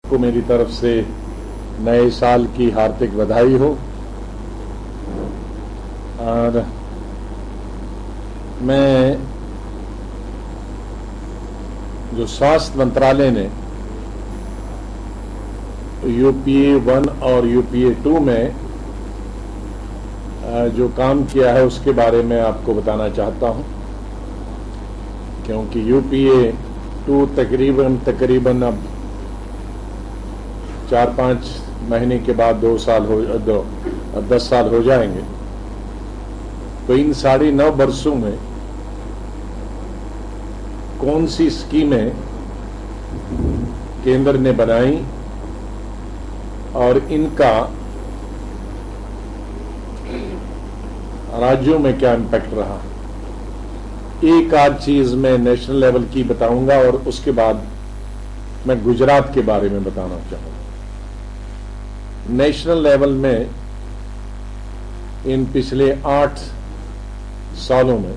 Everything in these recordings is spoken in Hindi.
को मेरी तरफ से नए साल की हार्दिक बधाई हो। और मैं जो स्वास्थ्य मंत्रालय ने यूपीए 1 और यूपीए 2 में जो काम किया है उसके बारे में आपको बताना चाहता हूं, क्योंकि यूपीए 2 तकरीबन अब 4-5 महीने के बाद 10 साल हो जाएंगे। तो इन 9.5 वर्षों में कौन सी स्कीमें केंद्र ने बनाई और इनका राज्यों में क्या इम्पैक्ट रहा, एक आध चीज मैं नेशनल लेवल की बताऊंगा और उसके बाद मैं गुजरात के बारे में बताना चाहूंगा। नेशनल लेवल में इन पिछले 8 सालों में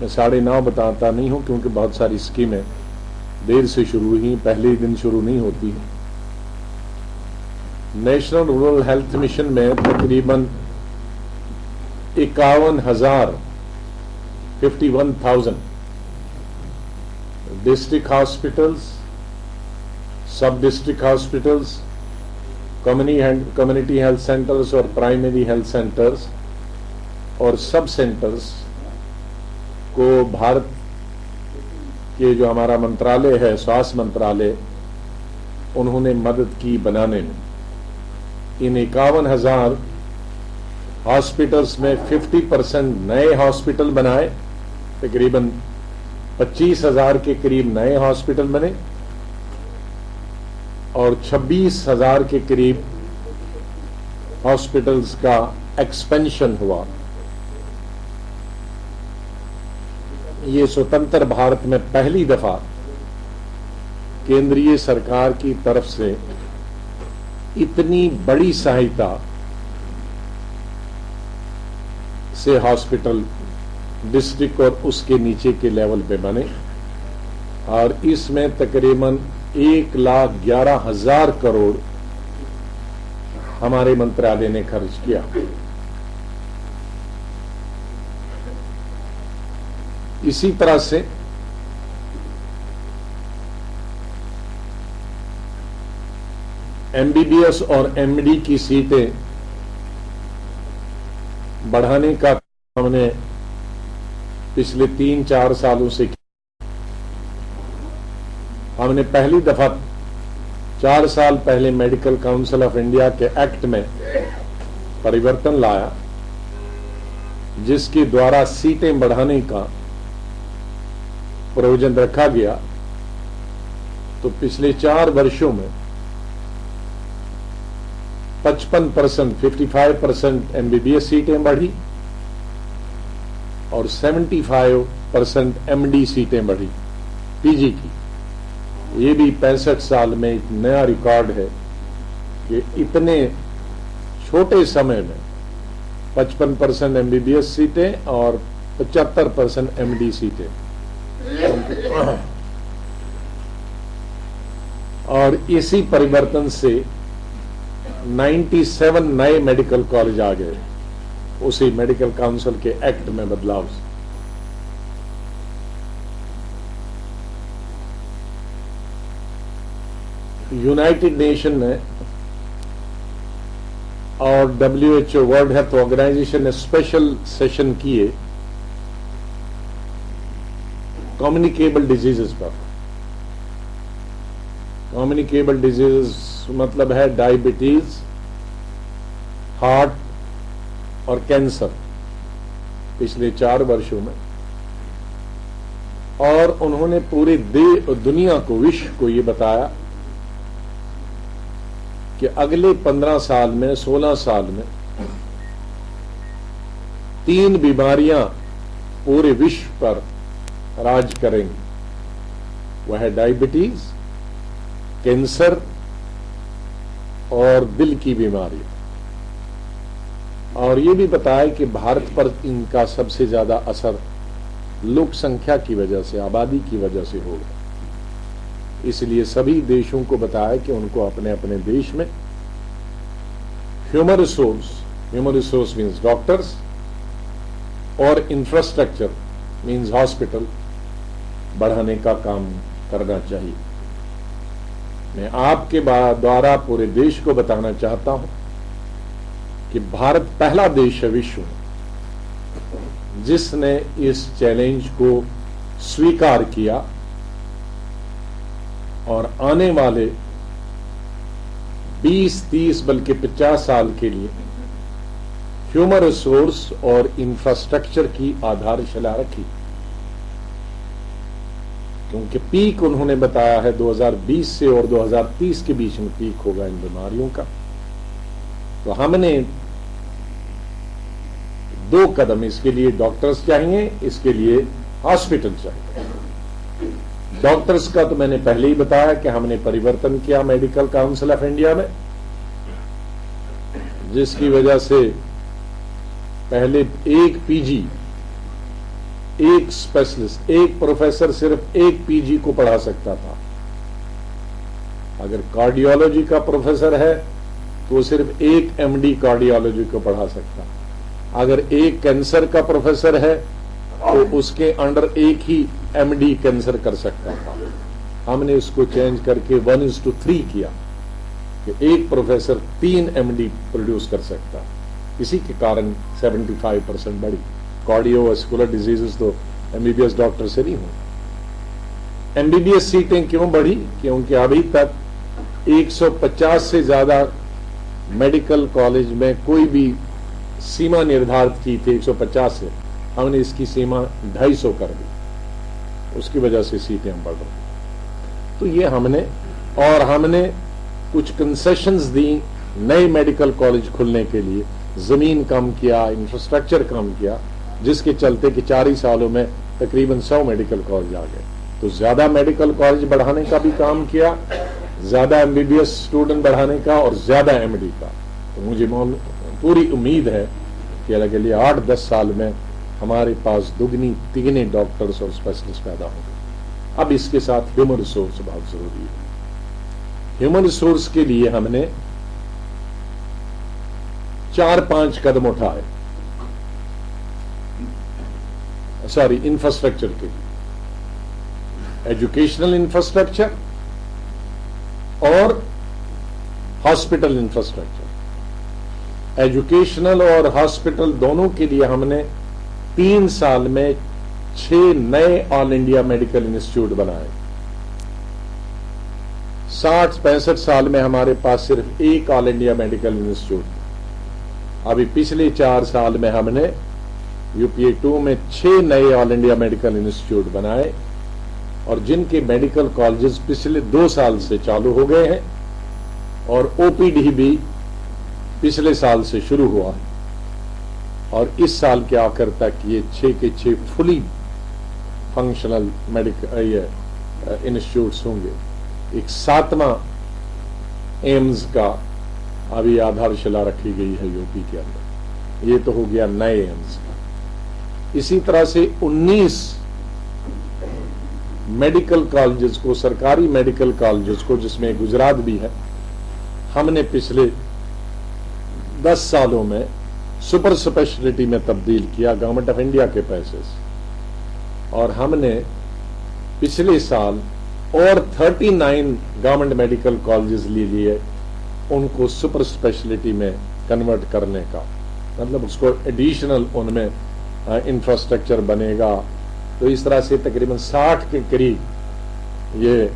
मैं 9.5 बताता नहीं हूं, क्योंकि बहुत सारी स्कीमें देर से शुरू हुई, पहले ही दिन शुरू नहीं होती है। नेशनल रूरल हेल्थ मिशन में तकरीबन 51,000 डिस्ट्रिक्ट हॉस्पिटल्स, सब district hospitals, community health centres और प्राइमरी हेल्थ सेंटर्स और सब सेंटर्स को भारत के जो हमारा मंत्रालय है, स्वास्थ्य मंत्रालय, उन्होंने मदद की बनाने में। इन 51,000 हॉस्पिटल्स में 50% नए हॉस्पिटल बनाए, तकरीबन 25,000 के करीब नए हॉस्पिटल बने और 26,000 के करीब हॉस्पिटल्स का एक्सपेंशन हुआ। ये स्वतंत्र भारत में पहली दफा केंद्रीय सरकार की तरफ से इतनी बड़ी सहायता से हॉस्पिटल डिस्ट्रिक्ट और उसके नीचे के लेवल पे बने और इसमें तकरीबन 1,11,000 करोड़ हमारे मंत्रालय ने खर्च किया। इसी तरह से एमबीबीएस और एमडी की सीटें बढ़ाने का हमने पिछले 3-4 सालों से किया। हमने पहली दफा 4 साल पहले मेडिकल काउंसिल ऑफ इंडिया के एक्ट में परिवर्तन लाया, जिसके द्वारा सीटें बढ़ाने का प्रोविजन रखा गया। तो पिछले 4 वर्षों में 55% एमबीबीएस सीटें बढ़ी और 75% एमडी सीटें बढ़ी पीजी की। ये भी 65 साल में एक नया रिकॉर्ड है कि इतने छोटे समय में 55% एमबीबीएस सीटें और 75% एमडी सीटें। और इसी परिवर्तन से 97 नए मेडिकल कॉलेज आ गए उसी मेडिकल काउंसिल के एक्ट में बदलाव से। यूनाइटेड नेशन ने और WHO वर्ल्ड हेल्थ ऑर्गेनाइजेशन ने स्पेशल सेशन किए कम्युनिकेबल डिजीजेस पर। कम्युनिकेबल डिजीजेस मतलब है डायबिटीज, हार्ट और कैंसर पिछले 4 वर्षों में। और उन्होंने पूरे दुनिया को, विश्व को ये बताया कि अगले 15 साल में, 16 साल में 3 बीमारियां पूरे विश्व पर राज करेंगी। वह है डायबिटीज, कैंसर और दिल की बीमारी। और ये भी बताया कि भारत पर इनका सबसे ज्यादा असर लोक संख्या की वजह से, आबादी की वजह से होगा। इसलिए सभी देशों को बताया कि उनको अपने अपने देश में ह्यूमन रिसोर्स मीन्स डॉक्टर्स और इंफ्रास्ट्रक्चर मीन्स हॉस्पिटल बढ़ाने का काम करना चाहिए। मैं आपके द्वारा पूरे देश को बताना चाहता हूं कि भारत पहला देश है विश्व में जिसने इस चैलेंज को स्वीकार किया और आने वाले 20, 30 बल्कि 50 साल के लिए ह्यूमन रिसोर्स और इंफ्रास्ट्रक्चर की आधारशिला रखी, क्योंकि पीक उन्होंने बताया है 2020 से और 2030 के बीच में पीक होगा इन बीमारियों का। तो हमने 2 कदम, इसके लिए डॉक्टर्स चाहिए, इसके लिए हॉस्पिटल चाहिए। डॉक्टर्स का तो मैंने पहले ही बताया कि हमने परिवर्तन किया मेडिकल काउंसिल ऑफ इंडिया में, जिसकी वजह से पहले एक पीजी, एक स्पेशलिस्ट, एक प्रोफेसर सिर्फ एक पीजी को पढ़ा सकता था। अगर कार्डियोलॉजी का प्रोफेसर है तो सिर्फ एक एमडी कार्डियोलॉजी को पढ़ा सकता। अगर एक कैंसर का प्रोफेसर है तो उसके अंडर एक ही एमडी कैंसर कर सकता था। हमने उसको चेंज करके 1:3 किया कि एक प्रोफेसर 3 एमडी प्रोड्यूस कर सकता। इसी के कारण 75% बढ़ी। कार्डियोवास्कुलर डिजीजेस तो एमबीबीएस डॉक्टर से नहीं हुई। एमबीबीएस सीटें क्यों बढ़ी? क्योंकि अभी तक 150 से ज्यादा मेडिकल कॉलेज में कोई भी सीमा निर्धारित की थी 150 से, हमने इसकी सीमा 250 कर दी। उसकी वजह से सीटें बढ़ रही। तो ये हमने कुछ कंसेशंस दी नए मेडिकल कॉलेज खुलने के लिए, जमीन कम किया, इंफ्रास्ट्रक्चर कम किया, जिसके चलते कि 4 ही सालों में तकरीबन 100 मेडिकल कॉलेज आ गए। तो ज्यादा मेडिकल कॉलेज बढ़ाने का भी काम किया, ज्यादा एमबीबीएस स्टूडेंट बढ़ाने का और ज्यादा एमडी का। तो मुझे पूरी उम्मीद है कि अगले 8-10 साल में हमारे पास दुगनी तिगने डॉक्टर्स और स्पेशलिस्ट पैदा होंगे। अब इसके साथ ह्यूमन रिसोर्स बहुत जरूरी है। ह्यूमन रिसोर्स के लिए हमने 4-5 कदम उठाए। इंफ्रास्ट्रक्चर के लिए एजुकेशनल इंफ्रास्ट्रक्चर और हॉस्पिटल इंफ्रास्ट्रक्चर। एजुकेशनल और हॉस्पिटल दोनों के लिए हमने 3 साल में 6 नए ऑल इंडिया मेडिकल इंस्टीट्यूट बनाए। 60-65 साल में हमारे पास सिर्फ एक ऑल इंडिया मेडिकल इंस्टीट्यूट। अभी पिछले 4 साल में हमने यूपीए 2 में 6 नए ऑल इंडिया मेडिकल इंस्टीट्यूट बनाए और जिनके मेडिकल कॉलेजेस पिछले 2 साल से चालू हो गए हैं और ओपीडी भी पिछले साल से शुरू हुआ है। और इस साल के आखिर तक ये 6 के 6 फुली फंक्शनल मेडिकल इंस्टीट्यूट्स होंगे। एक 7वां एम्स का अभी आधारशिला रखी गई है यूपी के अंदर। ये तो हो गया नए एम्स का। इसी तरह से 19 मेडिकल कॉलेजेस को, सरकारी मेडिकल कॉलेजेस को, जिसमें गुजरात भी है, हमने पिछले 10 सालों में सुपर स्पेशलिटी में तब्दील किया गवर्नमेंट ऑफ इंडिया के पैसे से। और हमने पिछले साल और 39 गवर्नमेंट मेडिकल कॉलेजेस ले लिए, उनको सुपर स्पेशलिटी में कन्वर्ट करने का, मतलब उसको एडिशनल उनमें इंफ्रास्ट्रक्चर बनेगा। तो इस तरह से तकरीबन 60 के करीब ये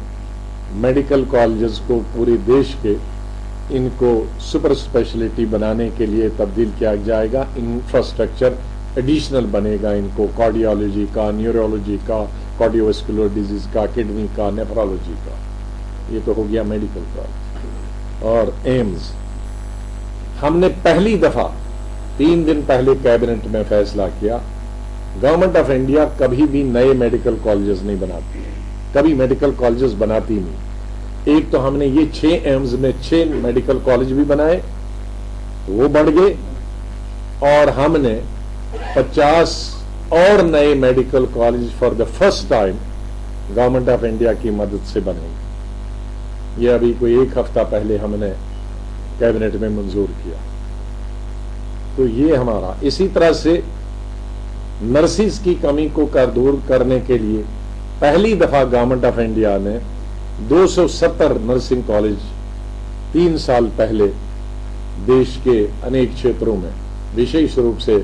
मेडिकल कॉलेजेस को पूरे देश के, इनको सुपर स्पेशलिटी बनाने के लिए तब्दील किया जाएगा। इंफ्रास्ट्रक्चर एडिशनल बनेगा, इनको कार्डियोलॉजी का, न्यूरोलॉजी का, कार्डियोवास्कुलर डिजीज का, किडनी का, नेफ्रोलॉजी का। ये तो हो गया मेडिकल कॉलेज। और एम्स हमने पहली दफा 3 दिन पहले कैबिनेट में फैसला किया, गवर्नमेंट ऑफ इंडिया कभी भी नए मेडिकल कॉलेजेस नहीं बनाती, कभी मेडिकल कॉलेजेस बनाती नहीं। एक तो हमने ये 6 एम्स में 6 मेडिकल कॉलेज भी बनाए, वो बढ़ गए, और हमने 50 और नए medical college for the first time government of India की मदद से बने। ये अभी कोई 1 हफ्ता पहले हमने कैबिनेट में मंजूर किया। तो ये हमारा, इसी तरह से नर्सिस की कमी को दूर करने के लिए पहली दफा गवर्नमेंट ऑफ इंडिया ने 270 नर्सिंग कॉलेज 3 साल पहले देश के अनेक क्षेत्रों में, विशेष रूप से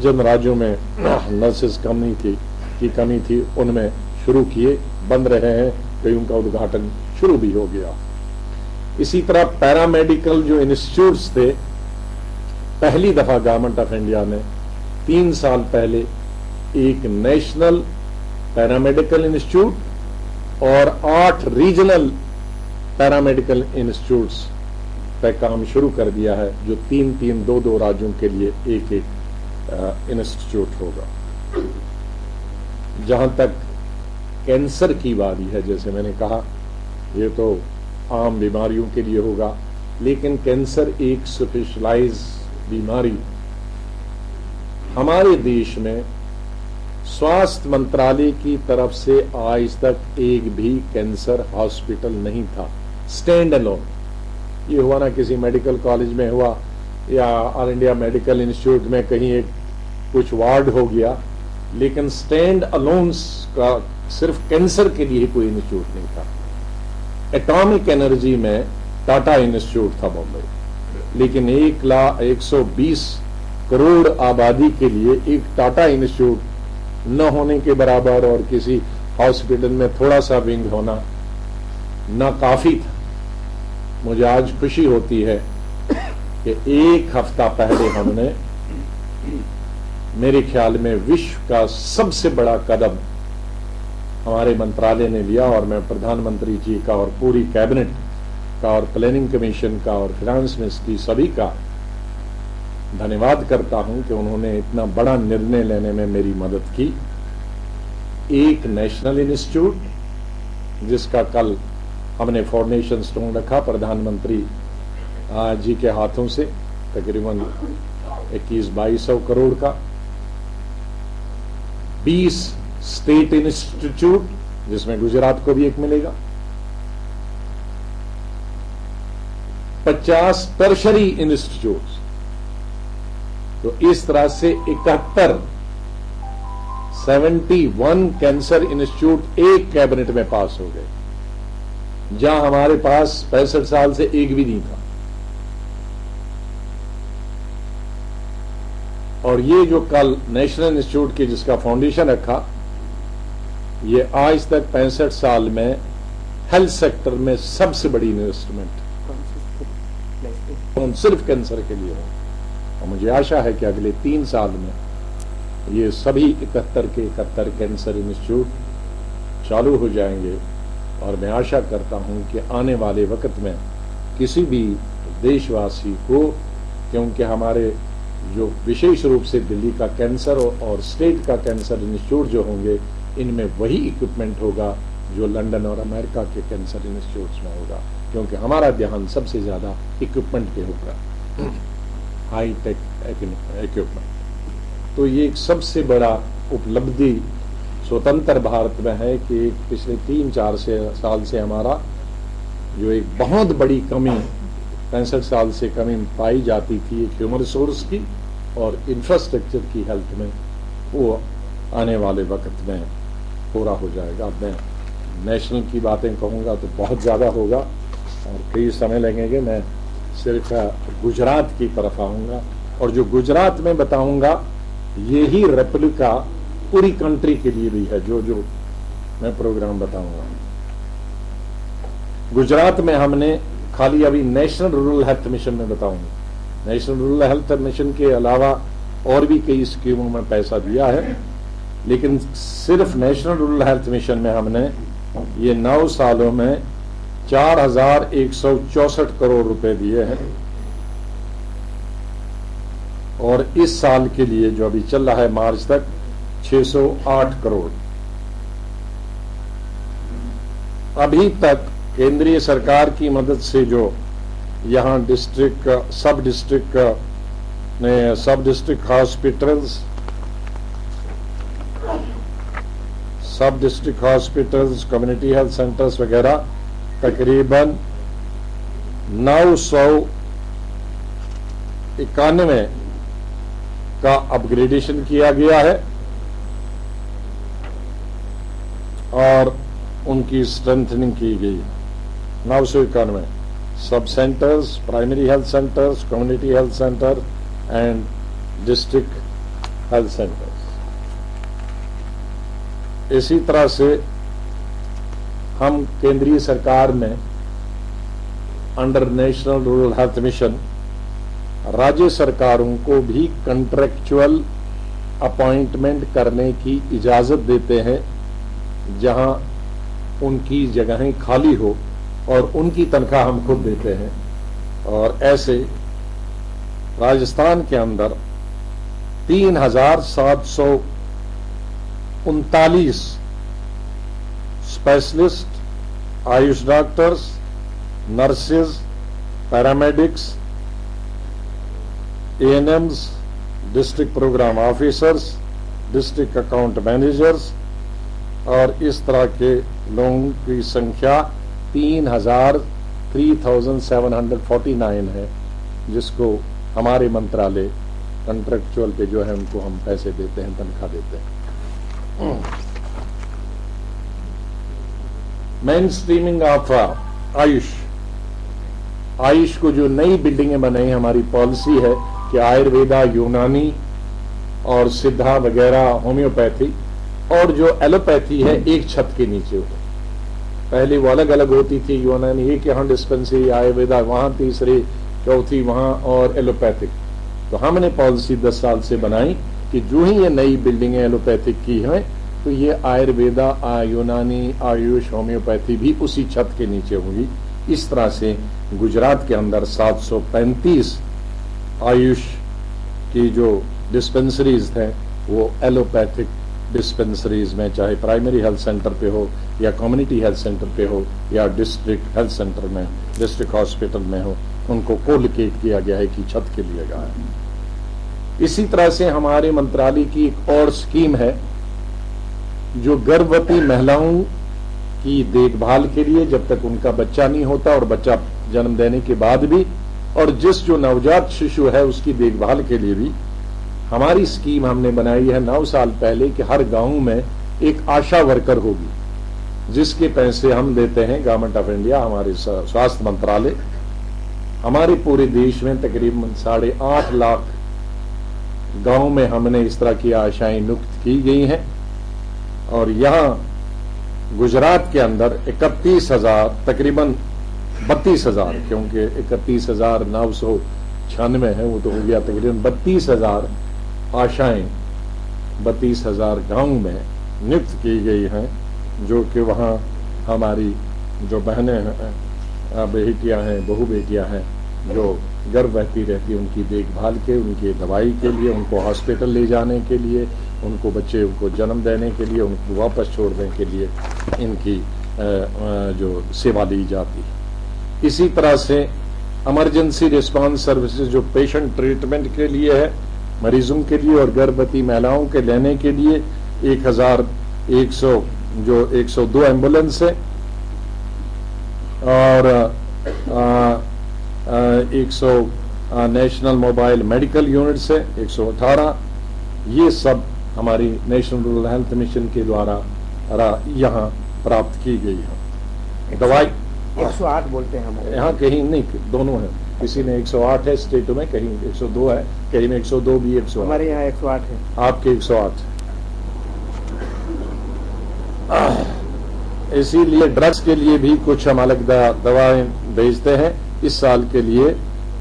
जिन राज्यों में नर्सिस की कमी थी उनमें शुरू किए, बंद रहे हैं, कईयों का उद्घाटन शुरू भी हो गया। इसी तरह पैरामेडिकल जो इंस्टीट्यूट्स थे, पहली दफा गवर्नमेंट ऑफ इंडिया ने 3 साल पहले एक नेशनल पैरामेडिकल इंस्टीट्यूट और 8 रीजनल पैरामेडिकल इंस्टीट्यूट्स पे काम शुरू कर दिया है, जो 3-3, 2-2 राज्यों के लिए एक इंस्टीट्यूट होगा। जहां तक कैंसर की बारी है, जैसे मैंने कहा, ये तो आम बीमारियों के लिए होगा, लेकिन कैंसर एक स्पेशलाइज बीमारी, हमारे देश में स्वास्थ्य मंत्रालय की तरफ से आज तक एक भी कैंसर हॉस्पिटल नहीं था स्टैंड अलोन। ये हुआ ना किसी मेडिकल कॉलेज में हुआ या ऑल इंडिया मेडिकल इंस्टीट्यूट में कहीं एक कुछ वार्ड हो गया, लेकिन स्टैंड अलोन का सिर्फ कैंसर के लिए कोई इंस्टीट्यूट नहीं था। एटॉमिक एनर्जी में टाटा इंस्टीट्यूट था बॉम्बे, लेकिन 1,120 करोड़ आबादी के लिए एक टाटा इंस्टीट्यूट न होने के बराबर और किसी हॉस्पिटल में थोड़ा सा विंग होना न काफी था। मुझे आज खुशी होती है कि 1 हफ्ता पहले हमने, मेरे ख्याल में विश्व का सबसे बड़ा कदम हमारे मंत्रालय ने लिया, और मैं प्रधानमंत्री जी का और पूरी कैबिनेट का और प्लानिंग कमीशन का और फाइनेंस मिनिस्ट्री सभी का धन्यवाद करता हूं कि उन्होंने इतना बड़ा निर्णय लेने में मेरी मदद की। एक नेशनल इंस्टीट्यूट जिसका कल हमने फाउंडेशन स्टोन रखा प्रधानमंत्री जी के हाथों से, तकरीबन 21-2200 करोड़ का। 20 स्टेट इंस्टीट्यूट, जिसमें गुजरात को भी एक मिलेगा। 50 टर्शरी इंस्टीट्यूट। तो इस तरह से 71 कैंसर इंस्टीट्यूट एक कैबिनेट में पास हो गए, जहां हमारे पास 65 साल से एक भी नहीं था। और ये जो कल नेशनल इंस्टीट्यूट की जिसका फाउंडेशन रखा, ये आज तक 65 साल में हेल्थ सेक्टर में सबसे बड़ी इन्वेस्टमेंट सिर्फ कैंसर के लिए है। और मुझे आशा है कि अगले 3 साल में ये सभी 71 के 71 कैंसर इंस्टीट्यूट चालू हो जाएंगे। और मैं आशा करता हूं कि आने वाले वक्त में किसी भी देशवासी को, क्योंकि हमारे जो विशेष रूप से दिल्ली का कैंसर और स्टेट का कैंसर इंस्टीट्यूट जो होंगे, इनमें वही इक्विपमेंट होगा जो लंदन और अमेरिका के कैंसर इंस्टीट्यूट्स में होगा, क्योंकि हमारा ध्यान सबसे ज्यादा इक्विपमेंट पे होगा, हाई टेक इक्विपमेंट। तो ये एक सबसे बड़ा उपलब्धि स्वतंत्र भारत में है कि पिछले 3-4 साल से हमारा जो एक बहुत बड़ी कमी 65 साल से कमी पाई जाती थी एक ह्यूमन रिसोर्स की और इंफ्रास्ट्रक्चर की हेल्थ में, वो आने वाले वक्त में पूरा हो जाएगा। मैं नेशनल की बातें कहूँगा तो बहुत ज़्यादा होगा और कई समय लगेंगे। मैं सिर्फ गुजरात की तरफ आऊँगा, और जो गुजरात में बताऊँगा यही रेप्लिका पूरी कंट्री के लिए भी है, जो मैं प्रोग्राम बताऊँगा। गुजरात में हमने खाली अभी नेशनल रूरल हेल्थ मिशन में बताऊंगा, नेशनल रूरल हेल्थ मिशन के अलावा और भी कई स्कीमों में पैसा दिया है, लेकिन सिर्फ नेशनल रूरल हेल्थ मिशन में हमने ये 9 सालों में 4,164 करोड़ रुपए दिए हैं। और इस साल के लिए जो अभी चल रहा है मार्च तक 608 करोड़। अभी तक केंद्रीय सरकार की मदद से जो यहाँ डिस्ट्रिक्ट सब district hospitals, community health centres वगैरह तकरीबन 991 का अपग्रेडेशन किया गया है और उनकी स्ट्रेंथनिंग की गई है। 991 सब centres, primary health centres, community health centre and district health centres. इसी तरह से हम केंद्रीय सरकार में under national rural health mission राज्य सरकारों को भी कॉन्ट्रैक्चुअल अपॉइंटमेंट करने की इजाजत देते हैं जहां उनकी जगहें खाली हो और उनकी तनख्वाह हम खुद देते हैं। और ऐसे राजस्थान के अंदर 3739 specialist, AYUSH doctors, nurses, paramedics, ANMs, district programme officers, district account managers और इस तरह के लोगों की संख्या 3749 है, जिसको हमारे मंत्रालय कॉन्ट्रैक्चुअल पे जो है उनको हम पैसे देते हैं, तनख्वाह देते हैं। मेन स्ट्रीमिंग ऑफ आयुष को जो नई बिल्डिंगें बनाई, हमारी पॉलिसी है कि आयुर्वेदा, यूनानी और सिद्धा वगैरह, होम्योपैथी और जो एलोपैथी है एक छत के नीचे हो। पहले वो अलग अलग होती थी, यूनानी एक यहाँ डिस्पेंसरी, आयुर्वेदा वहां तीसरी, चौथी वहां और एलोपैथिक। तो हमने पॉलिसी 10 साल से बनाई कि जो ही ये नई बिल्डिंगें एलोपैथिक की हैं तो ये आयुर्वेदा, यूनानी, आयुष, होम्योपैथी भी उसी छत के नीचे होंगी। इस तरह से गुजरात के अंदर 735 आयुष की जो डिस्पेंसरीज हैं वो एलोपैथिक डिस्पेंसरीज में, चाहे प्राइमरी हेल्थ सेंटर पे हो या कम्युनिटी हेल्थ सेंटर पे हो या डिस्ट्रिक्ट हेल्थ सेंटर में, डिस्ट्रिक्ट हॉस्पिटल में हो, उनको कोलोकेट किया गया है कि छत के लिए गया है। इसी तरह से हमारे मंत्रालय की एक और स्कीम है जो गर्भवती महिलाओं की देखभाल के लिए, जब तक उनका बच्चा नहीं होता और बच्चा जन्म देने के बाद भी, और जिस जो नवजात शिशु है उसकी देखभाल के लिए भी हमारी स्कीम हमने बनाई है 9 साल पहले कि हर गांव में एक आशा वर्कर होगी, जिसके पैसे हम देते हैं गवर्नमेंट ऑफ इंडिया, हमारे स्वास्थ्य मंत्रालय। हमारे पूरे देश में तकरीबन 8.5 लाख गांव में हमने इस तरह की आशाएं नियुक्त की गई हैं और यहां गुजरात के अंदर 31,000, तकरीबन 32,000, क्योंकि 31,996 है, वो तो हो गया तकरीबन 32,000 आशाएं 32,000 गांव में नियुक्त की गई हैं, जो कि वहां हमारी जो बहनें हैं, बेटियां हैं, बहू बेटियां हैं, जो गर्भवती रहती है उनकी देखभाल के, उनकी दवाई के लिए, उनको हॉस्पिटल ले जाने के लिए, उनको बच्चे को जन्म देने के लिए, उनको वापस छोड़ने के लिए इनकी जो सेवा ली जाती है। इसी तरह से इमरजेंसी रिस्पांस सर्विसेज जो पेशेंट ट्रीटमेंट के लिए है, मरीजों के लिए और गर्भवती महिलाओं के लेने के लिए 1,102 एम्बुलेंस है और 100 नेशनल मोबाइल मेडिकल यूनिट्स है, 118। ये सब हमारी नेशनल रूरल हेल्थ मिशन के द्वारा यहाँ प्राप्त की गई है। दवाई 108 बोलते हैं हमारे यहाँ, कहीं नहीं, दोनों है, किसी ने 108 है स्टेटों में, कहीं 102 है, कहीं में 102 भी 108। हमारे यहाँ 108 है, आपके 108। इसीलिए ड्रग्स के लिए भी कुछ हम अलग दवाएं भेजते हैं। इस साल के लिए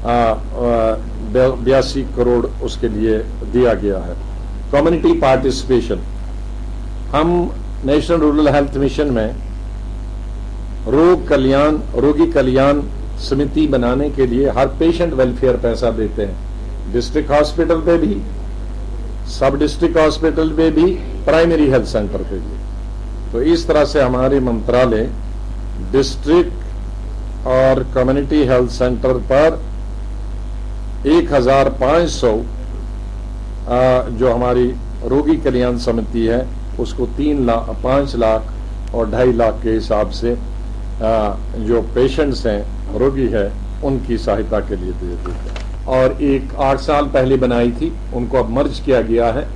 82 करोड़ उसके लिए दिया गया है। कम्युनिटी पार्टिसिपेशन, हम नेशनल रूरल हेल्थ मिशन में रोगी कल्याण समिति बनाने के लिए हर पेशेंट वेलफेयर पैसा देते हैं, डिस्ट्रिक्ट हॉस्पिटल पे भी, सब डिस्ट्रिक्ट हॉस्पिटल पे भी, प्राइमरी हेल्थ सेंटर पे भी। तो इस तरह से हमारे मंत्रालय डिस्ट्रिक्ट और कम्युनिटी हेल्थ सेंटर पर 1,500 जो हमारी रोगी कल्याण समिति है उसको 3 लाख, 5 लाख और 2.5 लाख के हिसाब से जो पेशेंट्स हैं, रोगी है, उनकी सहायता के लिए दे देते हैं। और एक 8 साल पहले बनाई थी, उनको अब मर्ज किया गया है,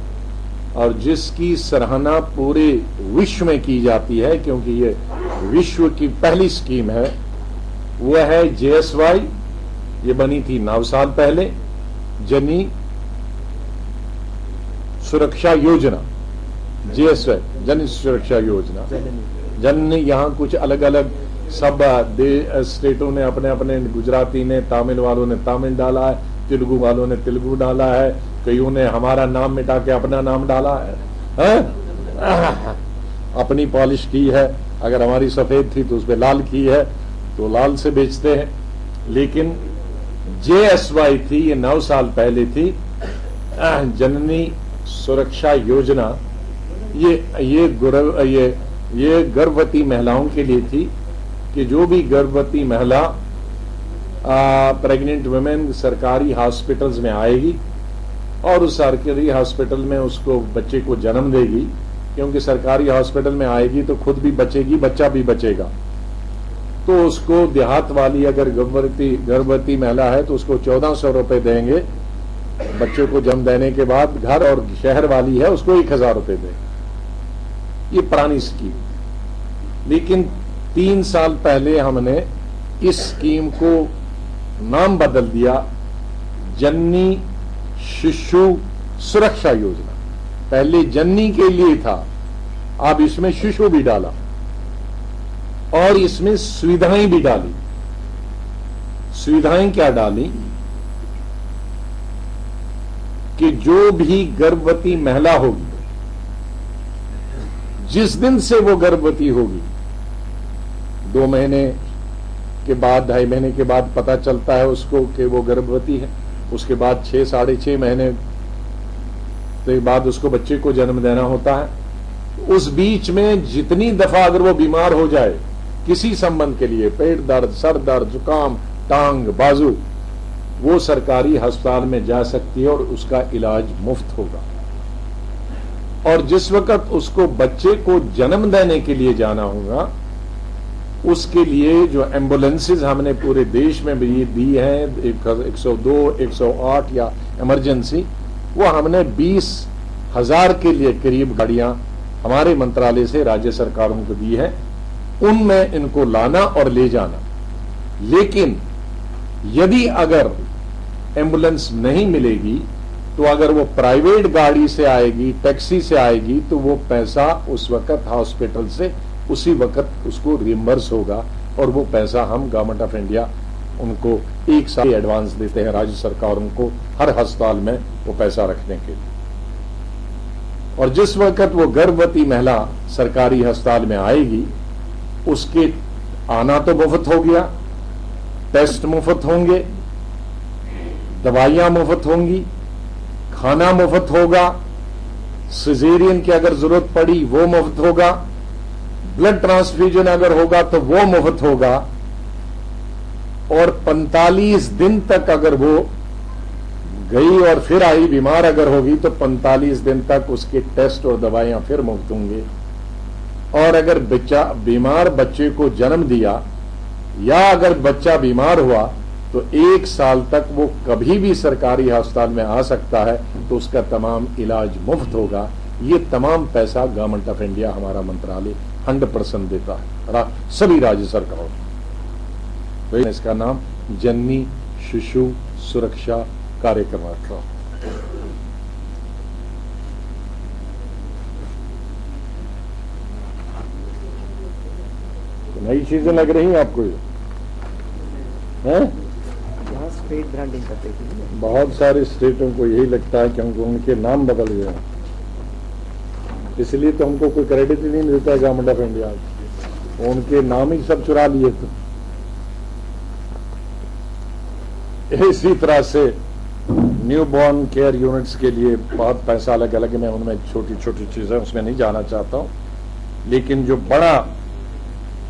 और जिसकी सराहना पूरे विश्व में की जाती है, क्योंकि ये विश्व की पहली स्कीम है, वो है JSY। ये बनी थी 9 साल पहले, जननी सुरक्षा योजना, JSY, जन सुरक्षा योजना। जननी यहाँ कुछ अलग अलग सब स्टेटों ने अपने अपने, गुजराती ने, तमिल वालों ने तमिल डाला है, तेलुगु वालों ने तेलुगु डाला है, कईयों ने हमारा नाम मिटा के अपना नाम डाला है? अपनी पॉलिश की है। अगर हमारी सफेद थी तो उस पर लाल की है, तो लाल से बेचते हैं। लेकिन JSY थी, ये 9 साल पहले थी, जननी सुरक्षा योजना। ये गर्भवती महिलाओं के लिए थी कि जो भी गर्भवती महिला प्रेग्नेंट वुमेन सरकारी हॉस्पिटल्स में आएगी और उस सरकारी हॉस्पिटल में उसको बच्चे को जन्म देगी, क्योंकि सरकारी हॉस्पिटल में आएगी तो खुद भी बचेगी, बच्चा भी बचेगा, तो उसको देहात वाली अगर गर्भवती महिला है तो उसको 1400 रुपए देंगे बच्चे को जन्म देने के बाद। घर और शहर वाली है उसको 1000 रुपए देंगे। ये पुरानी स्कीम। लेकिन 3 साल पहले हमने इस स्कीम को नाम बदल दिया, जननी शिशु सुरक्षा योजना। पहले जननी के लिए था, अब इसमें शिशु भी डाला और इसमें सुविधाएं भी डाली। सुविधाएं क्या डाली कि जो भी गर्भवती महिला होगी, जिस दिन से वो गर्भवती होगी, 2 महीने के बाद, 2.5 महीने के बाद पता चलता है उसको कि वो गर्भवती है, उसके बाद 6 साढ़े 6 महीने के बाद उसको बच्चे को जन्म देना होता है। उस बीच में जितनी दफा अगर वो बीमार हो जाए किसी संबंध के लिए, पेट दर्द, सर दर्द, जुकाम, टांग, बाजू, वो सरकारी अस्पताल में जा सकती है और उसका इलाज मुफ्त होगा। और जिस वक्त उसको बच्चे को जन्म देने के लिए जाना होगा, उसके लिए जो एम्बुलेंसेज हमने पूरे देश में भी दी हैं, 102, 108 या इमरजेंसी, वो हमने 20,000 के लिए करीब गाड़ियां हमारे मंत्रालय से राज्य सरकारों को दी है। उनमें इनको लाना और ले जाना। लेकिन यदि अगर एम्बुलेंस नहीं मिलेगी तो अगर वो प्राइवेट गाड़ी से आएगी, टैक्सी से आएगी, तो वो पैसा उस वक्त हॉस्पिटल से उसी वक्त उसको रिम्बर्स होगा और वो पैसा हम गवर्नमेंट ऑफ इंडिया उनको 1 साल एडवांस देते हैं राज्य सरकारों को हर अस्पताल में वो पैसा रखने के लिए। और जिस वक्त वो गर्भवती महिला सरकारी अस्पताल में आएगी, उसके आना तो मुफ्त हो गया, टेस्ट मुफ्त होंगे, दवाइयां मुफ्त होंगी, खाना मुफ्त होगा, सिजेरियन की अगर जरूरत पड़ी वो मुफ्त होगा, ब्लड ट्रांसफ्यूजन अगर होगा तो वो मुफ्त होगा, और 45 दिन तक अगर वो गई और फिर आई, बीमार अगर होगी तो 45 दिन तक उसके टेस्ट और दवाइयां फिर मुफ्त होंगे। और अगर बच्चा बीमार बच्चे को जन्म दिया या अगर बच्चा बीमार हुआ तो 1 साल तक वो कभी भी सरकारी अस्पताल में आ सकता है, तो उसका तमाम इलाज मुफ्त होगा। ये तमाम पैसा गवर्नमेंट ऑफ इंडिया, हमारा मंत्रालय 100% देता है सभी राज्य सरकारों को। इसका नाम जननी शिशु सुरक्षा कार्यक्रम रखा। नई चीजें लग रही हैं आपको ये? हैं? यहाँ स्टेट ब्रांडिंग करते थे। बहुत सारे स्टेटों को यही लगता है क्योंकि उनके नाम बदल गए, इसलिए तो हमको कोई क्रेडिट ही नहीं मिलता है गवर्नमेंट ऑफ इंडिया। उनके नाम ही सब चुरा लिए थे। इसी तरह से न्यू बॉर्न केयर यूनिट्स के लिए बहुत पैसा अलग अलग, मैं उनमें छोटी छोटी चीजें उसमें नहीं जाना चाहता हूं। लेकिन जो बड़ा,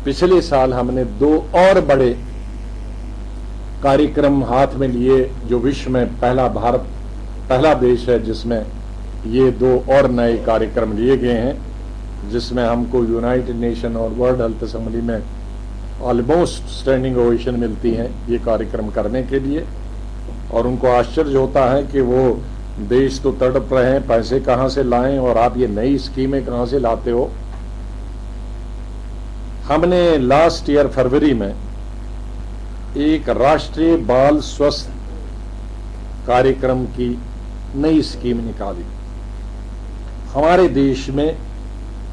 पिछले साल हमने 2 और बड़े कार्यक्रम हाथ में लिए, जो विश्व में भारत पहला देश है जिसमें ये 2 और नए कार्यक्रम लिए गए हैं, जिसमें हमको यूनाइटेड नेशन और वर्ल्ड हेल्थ असेंबली में ऑलमोस्ट स्टैंडिंग ओवेशन मिलती हैं ये कार्यक्रम करने के लिए, और उनको आश्चर्य होता है कि वो देश तो तड़प रहे हैं, पैसे कहां से लाएं और आप ये नई स्कीमें कहां से लाते हो। हमने लास्ट ईयर फरवरी में एक राष्ट्रीय बाल स्वास्थ्य कार्यक्रम की नई स्कीम निकाली। हमारे देश में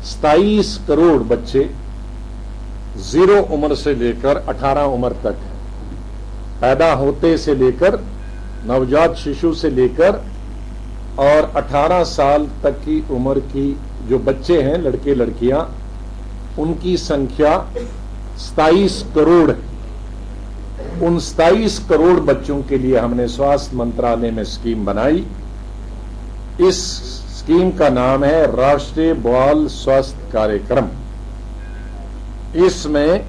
27 करोड़ बच्चे 0 उम्र से लेकर 18 उम्र तक हैं। पैदा होते से लेकर, नवजात शिशु से लेकर और 18 साल तक की उम्र की जो बच्चे हैं, लड़के लड़कियां, उनकी संख्या 27 करोड़ है। उन 27 करोड़ बच्चों के लिए हमने स्वास्थ्य मंत्रालय में स्कीम बनाई। इस स्कीम का नाम है राष्ट्रीय बाल स्वास्थ्य कार्यक्रम। इसमें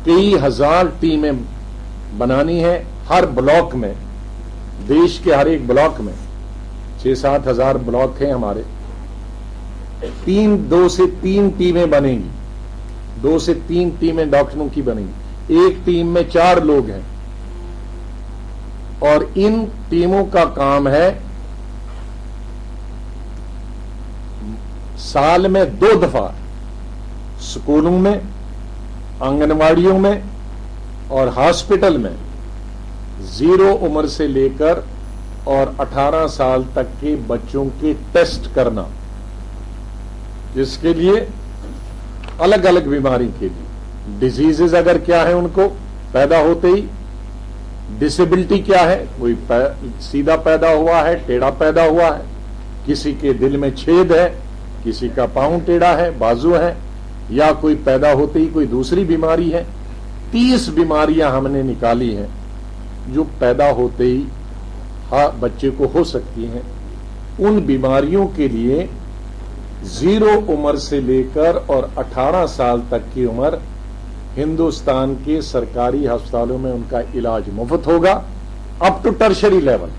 कई हजार टीमें बनानी है। हर ब्लॉक में, देश के हर एक ब्लॉक में 6-7 हजार ब्लॉक हैं हमारे, 2 से 3 टीमें बनेंगी। 2 से 3 टीमें डॉक्टरों की बनेंगी। एक टीम में 4 लोग हैं और इन टीमों का काम है साल में 2 दफा स्कूलों में, आंगनवाड़ियों में और हॉस्पिटल में 0 उम्र से लेकर और 18 साल तक के बच्चों के टेस्ट करना, जिसके लिए अलग अलग बीमारी के लिए, डिजीजेज अगर क्या है उनको पैदा होते ही, डिसेबिलिटी क्या है, कोई सीधा पैदा हुआ है, टेढ़ा पैदा हुआ है, किसी के दिल में छेद है, किसी का पांव टेढ़ा है, बाजू है, या कोई पैदा होते ही कोई दूसरी बीमारी है। 30 बीमारियां हमने निकाली हैं जो पैदा होते ही बच्चे को हो सकती हैं। उन बीमारियों के लिए 0 उम्र से लेकर और 18 साल तक की उम्र हिंदुस्तान के सरकारी अस्पतालों में उनका इलाज मुफ्त होगा, up to tertiary level.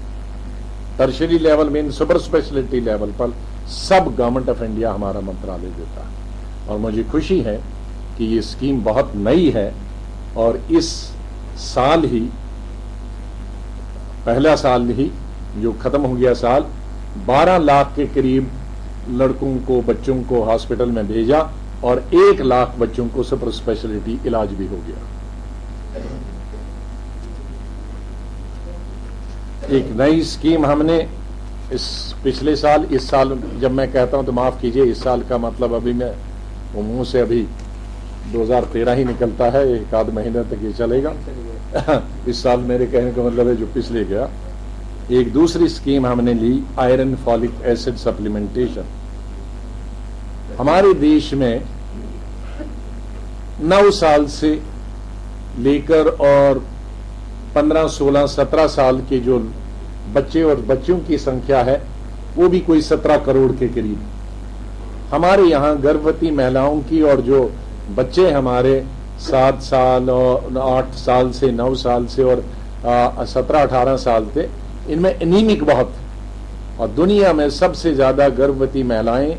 Tertiary level mean super speciality level पर सब गवर्नमेंट ऑफ इंडिया हमारा मंत्रालय देता है। और मुझे खुशी है कि ये स्कीम बहुत नई है और इस साल ही, पहला साल ही जो खत्म हो गया साल, 12 लाख के करीब लड़कों को, बच्चों को हॉस्पिटल में भेजा और 1 लाख बच्चों को सुपर स्पेशलिटी इलाज भी हो गया। एक नई स्कीम हमने इस पिछले साल, इस साल जब मैं कहता हूं तो माफ कीजिए, इस साल का मतलब अभी मैं मुंह से अभी 2013 ही निकलता है, 1 आध महीने तक ये चलेगा। इस साल मेरे कहने का मतलब है जो पिछले गया। एक दूसरी स्कीम हमने ली, आयरन फॉलिक एसिड सप्लीमेंटेशन। हमारे देश में 9 साल से लेकर और 15, 16, 17 साल के जो बच्चे और बच्चियों की संख्या है वो भी कोई 17 करोड़ के करीब। हमारे यहाँ गर्भवती महिलाओं की और जो बच्चे हमारे 7 साल और 8 साल से 9 साल से और 17-18 साल से, इनमें एनीमिक बहुत, और दुनिया में सबसे ज्यादा गर्भवती महिलाएं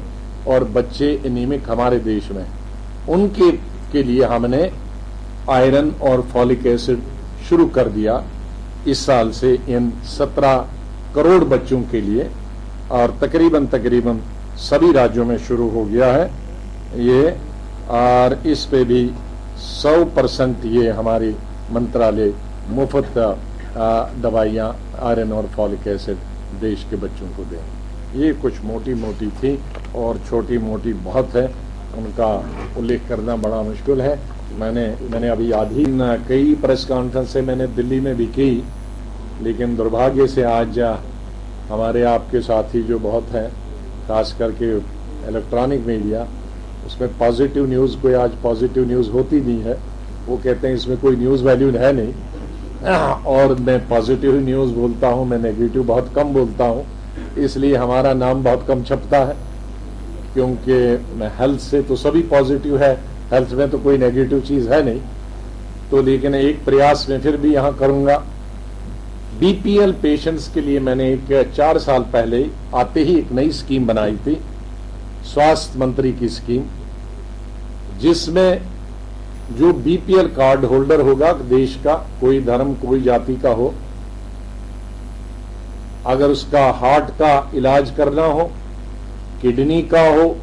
और बच्चे एनीमिक हमारे देश में। उनके के लिए हमने आयरन और फॉलिक एसिड शुरू कर दिया इस साल से इन 17 करोड़ बच्चों के लिए, और तकरीबन सभी राज्यों में शुरू हो गया है ये। और इस पे भी 100% ये हमारी मंत्रालय मुफ्त दवाइयाँ आयरन और फॉलिक एसिड देश के बच्चों को दें। ये कुछ मोटी मोटी थी और छोटी मोटी बहुत है, उनका उल्लेख करना बड़ा मुश्किल है। मैंने अभी आधी कई प्रेस कॉन्फ्रेंस मैंने दिल्ली में भी की, लेकिन दुर्भाग्य से आज हमारे आपके साथी जो बहुत हैं, खास करके इलेक्ट्रॉनिक मीडिया, उसमें पॉजिटिव न्यूज़ कोई आज पॉजिटिव न्यूज़ होती नहीं है। वो कहते हैं इसमें कोई न्यूज़ वैल्यू है नहीं, और मैं पॉजिटिव न्यूज़ बोलता हूँ, मैं नेगेटिव बहुत कम बोलता हूँ, इसलिए हमारा नाम बहुत कम छपता है। क्योंकि मैं हेल्थ से तो सभी पॉजिटिव है, हेल्थ में तो कोई नेगेटिव चीज़ है नहीं। तो लेकिन एक प्रयास में फिर भी यहाँ करूँगा। बीपीएल पेशेंट्स के लिए मैंने एक 4 साल पहले आते ही एक नई स्कीम बनाई थी, स्वास्थ्य मंत्री की स्कीम, जिसमें जो बीपीएल कार्ड होल्डर होगा देश का, कोई धर्म कोई जाति का हो, अगर उसका हार्ट का इलाज करना हो, किडनी का हो,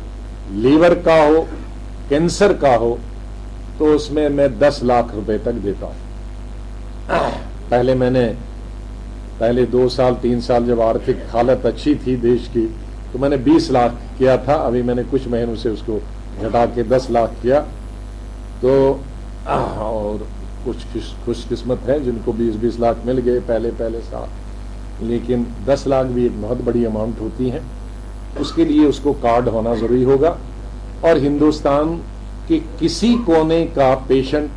लीवर का हो, कैंसर का हो, तो उसमें मैं 10 लाख रुपए तक देता हूं। पहले 2 साल 3 साल जब आर्थिक हालत अच्छी थी देश की, तो मैंने 20 लाख किया था। अभी मैंने कुछ महीनों से उसको घटा के 10 लाख किया। तो और कुछ खुशकिस्मत है जिनको 20-20 लाख मिल गए पहले साल, लेकिन 10 लाख भी एक बहुत बड़ी अमाउंट होती है। उसके लिए उसको कार्ड होना जरूरी होगा। और हिंदुस्तान के किसी कोने का पेशेंट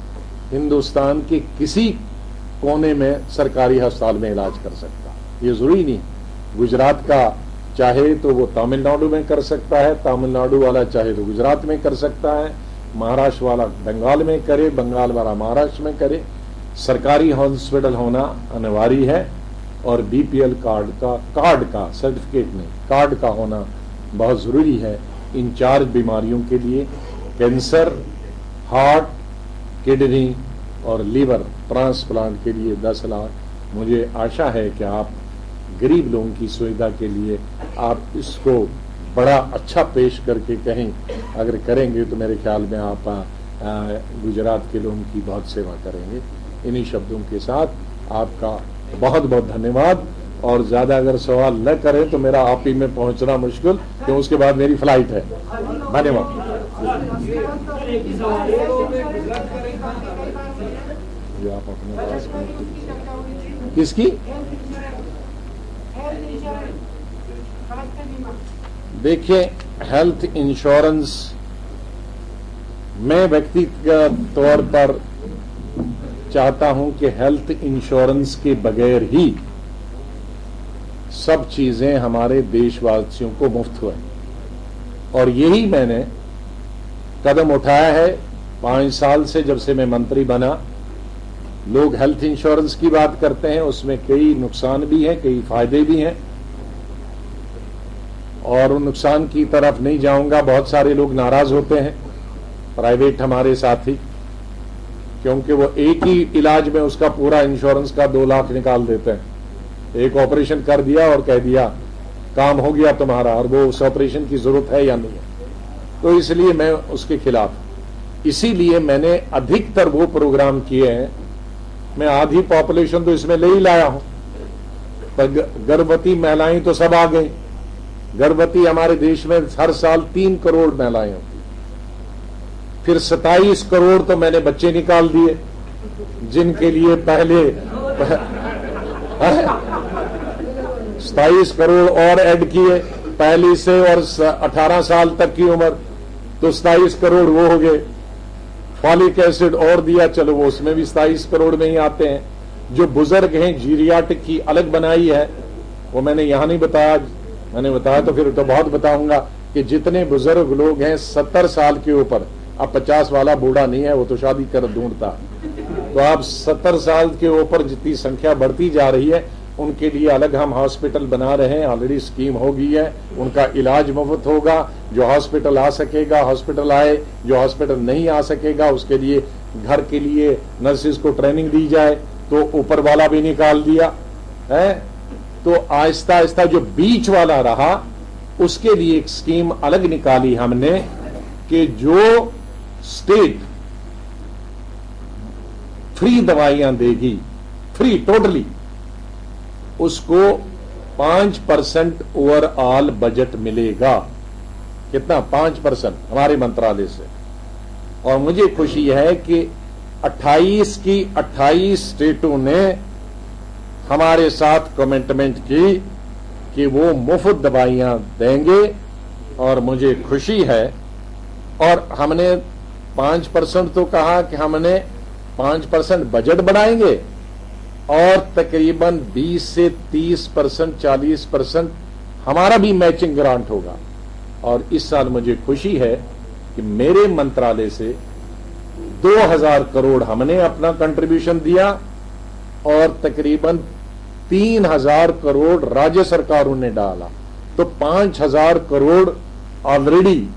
हिंदुस्तान के किसी कोने में सरकारी अस्पताल में इलाज कर सकता, ये जरूरी नहीं। गुजरात का चाहे तो वो तमिलनाडु में कर सकता है, तमिलनाडु वाला चाहे तो गुजरात में कर सकता है, महाराष्ट्र वाला बंगाल में करे, बंगाल वाला महाराष्ट्र में करे। सरकारी हॉस्पिटल होना अनिवार्य है और बीपीएल कार्ड का सर्टिफिकेट नहीं, कार्ड का होना बहुत जरूरी है इन 4 बीमारियों के लिए। कैंसर, हार्ट, किडनी और लीवर ट्रांसप्लांट के लिए 10 लाख। मुझे आशा है कि आप गरीब लोगों की सुविधा के लिए आप इसको बड़ा अच्छा पेश करके कहीं अगर करेंगे तो मेरे ख्याल में आप गुजरात के लोगों की बहुत सेवा करेंगे। इन्हीं शब्दों के साथ आपका बहुत बहुत धन्यवाद। और ज्यादा अगर सवाल न करें तो मेरा आप ही में पहुंचना मुश्किल, क्योंकि उसके बाद मेरी फ्लाइट है। धन्यवाद। आप अपने पास किसकी देखिए, हेल्थ इंश्योरेंस मैं व्यक्तिगत तौर पर चाहता हूं कि हेल्थ इंश्योरेंस के बगैर ही सब चीजें हमारे देशवासियों को मुफ्त हुए, और यही मैंने कदम उठाया है 5 साल से जब से मैं मंत्री बना। लोग हेल्थ इंश्योरेंस की बात करते हैं, उसमें कई नुकसान भी हैं, कई फायदे भी हैं, और नुकसान की तरफ नहीं जाऊंगा। बहुत सारे लोग नाराज होते हैं, प्राइवेट हमारे साथी, क्योंकि वो एक ही इलाज में उसका पूरा इंश्योरेंस का 2 लाख निकाल देते हैं। एक ऑपरेशन कर दिया और कह दिया काम हो गया तुम्हारा, और वो उस ऑपरेशन की जरूरत है या नहीं है। तो इसलिए मैं उसके खिलाफ। इसीलिए मैंने अधिकतर वो प्रोग्राम किए हैं। मैं आधी पॉपुलेशन तो इसमें ले ही लाया हूं, पर गर्भवती महिलाएं तो सब आ गई। गर्भवती हमारे देश में हर साल 3 करोड़ महिलाएं होती, फिर 27 करोड़ तो मैंने बच्चे निकाल दिए, जिनके लिए पहले 27 करोड़ और ऐड किए पहली से, और 18 साल तक की उम्र, तो 27 करोड़ वो हो गए। फॉलिक एसिड और दिया, चलो वो उसमें भी 27 करोड़ में ही आते हैं। जो बुजुर्ग हैं जीरियाटिक की अलग बनाई है, वो मैंने यहां नहीं बताया, मैंने बताया तो फिर तो बहुत बताऊंगा कि जितने बुजुर्ग लोग हैं 70 साल के ऊपर, अब 50 वाला बूढ़ा नहीं है, वो तो शादी कर ढूंढता। तो आप 70 साल के ऊपर जितनी संख्या बढ़ती जा रही है, उनके लिए अलग हम हॉस्पिटल बना रहे हैं। ऑलरेडी स्कीम हो गई है, उनका इलाज मुफ्त होगा। जो हॉस्पिटल आ सकेगा हॉस्पिटल आए, जो हॉस्पिटल नहीं आ सकेगा उसके लिए घर के लिए नर्सिस को ट्रेनिंग दी जाए। तो ऊपर वाला भी निकाल दिया है। तो आहिस्ता आहिस्ता जो बीच वाला रहा, उसके लिए एक स्कीम अलग निकाली हमने कि जो स्टेट फ्री दवाइयां देगी, फ्री टोटली, उसको 5% ओवरऑल बजट मिलेगा। कितना? 5% हमारे मंत्रालय से। और मुझे खुशी है कि 28 की 28 स्टेटों ने हमारे साथ कमिटमेंट की कि वो मुफ्त दवाइयां देंगे, और मुझे खुशी है। और हमने 5% तो कहा कि हमने 5% बजट बढ़ाएंगे, और तकरीबन 20 से 30%, 40% हमारा भी मैचिंग ग्रांट होगा। और इस साल मुझे खुशी है कि मेरे मंत्रालय से 2000 करोड़ हमने अपना कंट्रीब्यूशन दिया, और तकरीबन 3000 करोड़ राज्य सरकारों ने डाला। तो 5000 करोड़ ऑलरेडी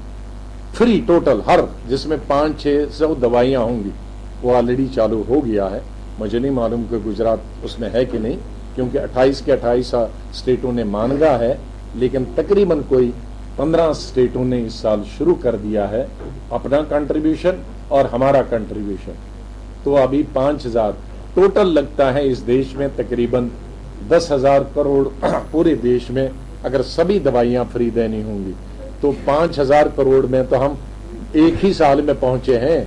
फ्री टोटल, हर जिसमें 500-600 दवाइयां होंगी। वो ऑलरेडी चालू हो गया है। मुझे नहीं मालूम कि गुजरात उसमें है कि नहीं, क्योंकि 28 के 28 स्टेटों ने मांगा है, लेकिन तकरीबन कोई 15 स्टेटों ने इस साल शुरू कर दिया है अपना कंट्रीब्यूशन और हमारा कंट्रीब्यूशन। तो अभी 5,000 टोटल लगता है इस देश में, तकरीबन 10,000 करोड़ पूरे देश में अगर सभी दवाइयां फ्री देनी होंगी तो 5,000 करोड़ में तो हम एक ही साल में पहुंचे हैं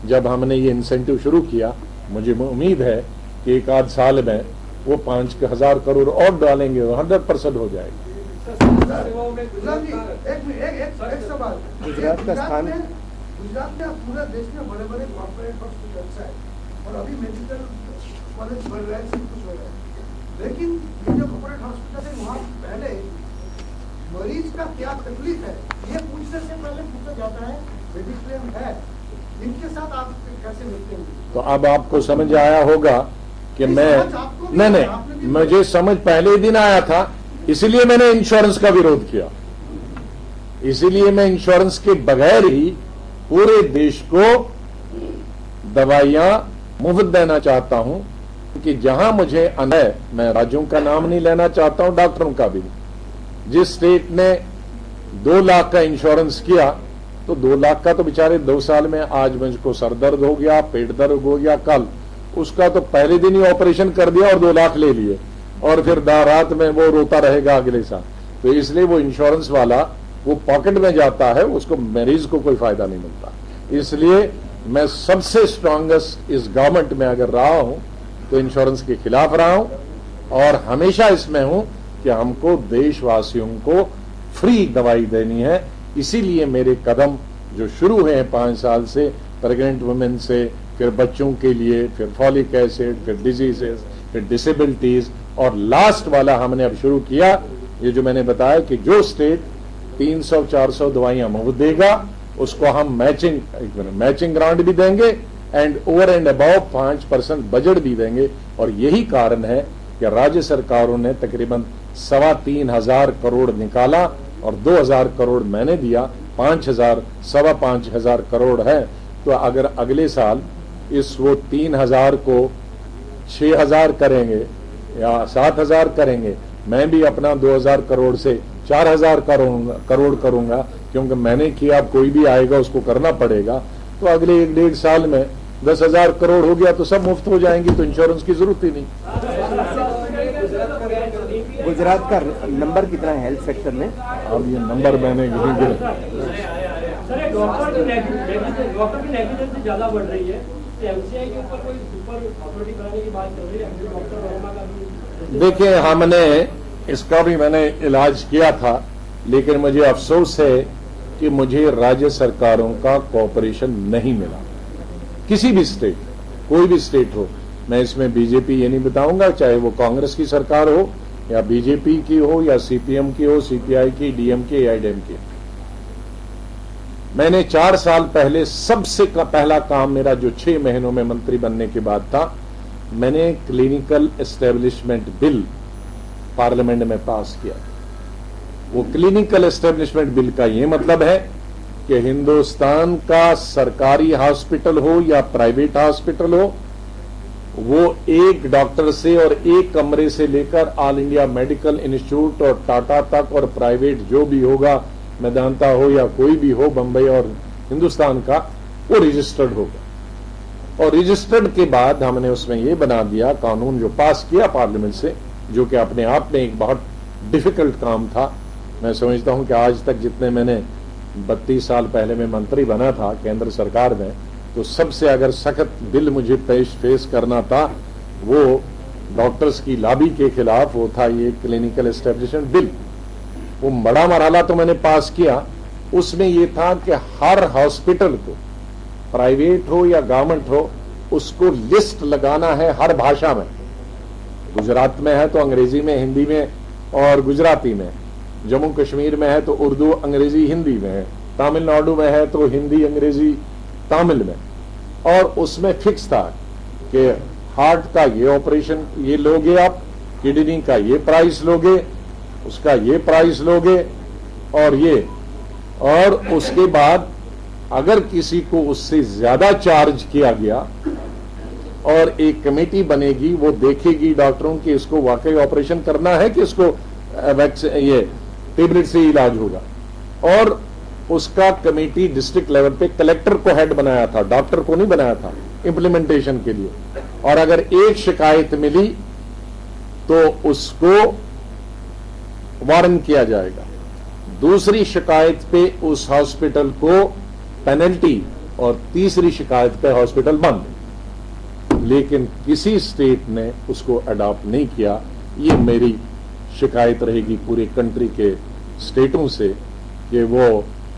जब हमने ये इंसेंटिव शुरू किया। मुझे उम्मीद है कि एक आध साल में वो 5,000 करोड़ और डालेंगे, 100% हो जाएगी। एक सवाल, गुजरात का स्थान, गुजरात में अब पूरे देश में बड़े बड़े कॉर्पोरेट हॉस्पिटल है और अभी मेडिकल कॉलेज बढ़ रहे हैं, सब कुछ हो रहा है, लेकिन ये जो कॉर्पोरेट हॉस्पिटल है वहाँ पहले मरीज का क्या तकलीफ है ये पूछने से पहले पूछा जाता है मेडिक्लेम है, इनके साथ आप कैसे मिलते हैं? तो अब आपको समझ आया होगा कि नहीं, मुझे समझ पहले दिन आया था, इसीलिए मैंने इंश्योरेंस का विरोध किया। इसीलिए मैं इंश्योरेंस के बगैर ही पूरे देश को दवाइयां मुफ्त देना चाहता हूं, कि जहां मुझे अन्याय, मैं राज्यों का नाम नहीं लेना चाहता हूं, डॉक्टरों का भी, जिस स्टेट ने 2 लाख का इंश्योरेंस किया तो 2 लाख का तो बेचारे 2 साल में, आज मुझको सर दर्द हो गया, पेट दर्द हो गया, कल उसका तो पहले दिन ही ऑपरेशन कर दिया और 2 लाख ले लिए, और फिर रात में वो रोता रहेगा अगले साल। तो इसलिए वो इंश्योरेंस वाला वो पॉकेट में जाता है, उसको मरीज को कोई फायदा नहीं मिलता। इसलिए मैं सबसे स्ट्रांगेस्ट इस गवर्नमेंट में अगर रहा हूं तो इंश्योरेंस के खिलाफ रहा हूं, और हमेशा इसमें हूं कि हमको देशवासियों को फ्री दवाई देनी है। इसीलिए मेरे कदम जो शुरू हुए हैं 5 साल से, प्रेग्नेंट वुमेन से, फिर बच्चों के लिए, फिर फॉलिक एसिड, फिर डिजीजेस, फिर डिसेबिलिटीज, और लास्ट वाला हमने अब शुरू किया, ये जो मैंने बताया कि जो स्टेट 300-400 दवाइयां मुफ्त देगा उसको हम मैचिंग ग्रांट भी देंगे and over and above 5% budget भी देंगे। और यही कारण है कि राज्य सरकारों ने तकरीबन 3,25,000 करोड़ निकाला और 2,000 करोड़ मैंने दिया, 5,000 करोड़ है। तो अगर अगले साल इस वो 3,000 को 6,000 करेंगे या 7,000 करेंगे, मैं भी अपना 2,000 करोड़ से 4,000 करोड़ करूंगा, क्योंकि मैंने किया, अब कोई भी आएगा उसको करना पड़ेगा। तो अगले 1-1.5 साल में 10,000 करोड़ हो गया तो सब मुफ्त हो जाएंगी, तो इंश्योरेंस की जरूरत ही नहीं। गुजरात का नंबर कितना है हेल्थ सेक्टर में? अब ये नंबर मैंने नहीं गिना। सर, डॉक्टर की नेगलिजेंस ज्यादा बढ़ रही है, तो एमसीआई के ऊपर कोई सुपर अथॉरिटी बनाने की बात चल रही है, डॉक्टर वर्मा का भी। देखिए, हमने इसका भी मैंने इलाज किया था, लेकिन मुझे अफसोस है कि मुझे राज्य सरकारों का कोऑपरेशन नहीं मिला, किसी भी स्टेट, कोई भी स्टेट हो। मैं इसमें बीजेपी ये नहीं बताऊंगा, चाहे वो कांग्रेस की सरकार हो या बीजेपी की हो या सीपीएम की हो, सीपीआई की, डीएमके या आईडीएमके। मैंने 4 साल पहले सबसे पहला काम मेरा जो 6 महीनों में मंत्री बनने के बाद था, मैंने क्लिनिकल एस्टेब्लिशमेंट बिल पार्लियामेंट में पास किया। वो क्लिनिकल एस्टेब्लिशमेंट बिल का ये मतलब है कि हिंदुस्तान का सरकारी हॉस्पिटल हो या प्राइवेट हॉस्पिटल हो, वो एक डॉक्टर से और एक कमरे से लेकर ऑल इंडिया मेडिकल इंस्टीट्यूट और टाटा तक और प्राइवेट जो भी होगा, मेदांता हो या कोई भी हो, बंबई और हिंदुस्तान का, वो रजिस्टर्ड होगा। और रजिस्टर्ड के बाद हमने उसमें ये बना दिया, कानून जो पास किया पार्लियामेंट से, जो कि अपने आप में एक बहुत डिफिकल्ट काम था। मैं समझता हूं कि आज तक जितने मैंने 32 साल पहले मैं मंत्री बना था केंद्र सरकार में, तो सबसे अगर सख्त बिल मुझे फेस करना था वो डॉक्टर्स की लॉबी के खिलाफ, वो था ये क्लिनिकल एस्टेब्लिशमेंट बिल। वो बड़ा मरहला तो मैंने पास किया, उसमें ये था कि हर हॉस्पिटल को, प्राइवेट हो या गवर्नमेंट हो, उसको लिस्ट लगाना है हर भाषा में। गुजरात में है तो अंग्रेजी में, हिंदी में और गुजराती में, जम्मू कश्मीर में है तो उर्दू, अंग्रेजी, हिंदी में है, तमिलनाडु में है तो हिंदी, अंग्रेजी, तमिल में। और उसमें फिक्स था कि हार्ट का ये ऑपरेशन ये लोगे आप, किडनी का ये प्राइस लोगे, उसका ये प्राइस लोगे, और उसके बाद अगर किसी को उससे ज्यादा चार्ज किया गया और एक कमेटी बनेगी, वो देखेगी डॉक्टरों की इसको वाकई ऑपरेशन करना है कि इसको ये टेबलेट से इलाज होगा। और उसका कमेटी डिस्ट्रिक्ट लेवल पे कलेक्टर को हेड बनाया था, डॉक्टर को नहीं बनाया था इंप्लीमेंटेशन के लिए। और अगर एक शिकायत मिली तो उसको वारन किया जाएगा, दूसरी शिकायत पे उस हॉस्पिटल को पेनल्टी और तीसरी शिकायत पे हॉस्पिटल बंद। लेकिन किसी स्टेट ने उसको अडॉप्ट नहीं किया। ये मेरी शिकायत रहेगी पूरी कंट्री के स्टेटों से कि वो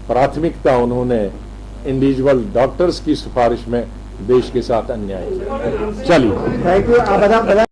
प्राथमिकता उन्होंने इंडिविजुअल डॉक्टर्स की सिफारिश में देश के साथ अन्याय किया। चलिए, थैंक यू। आप बता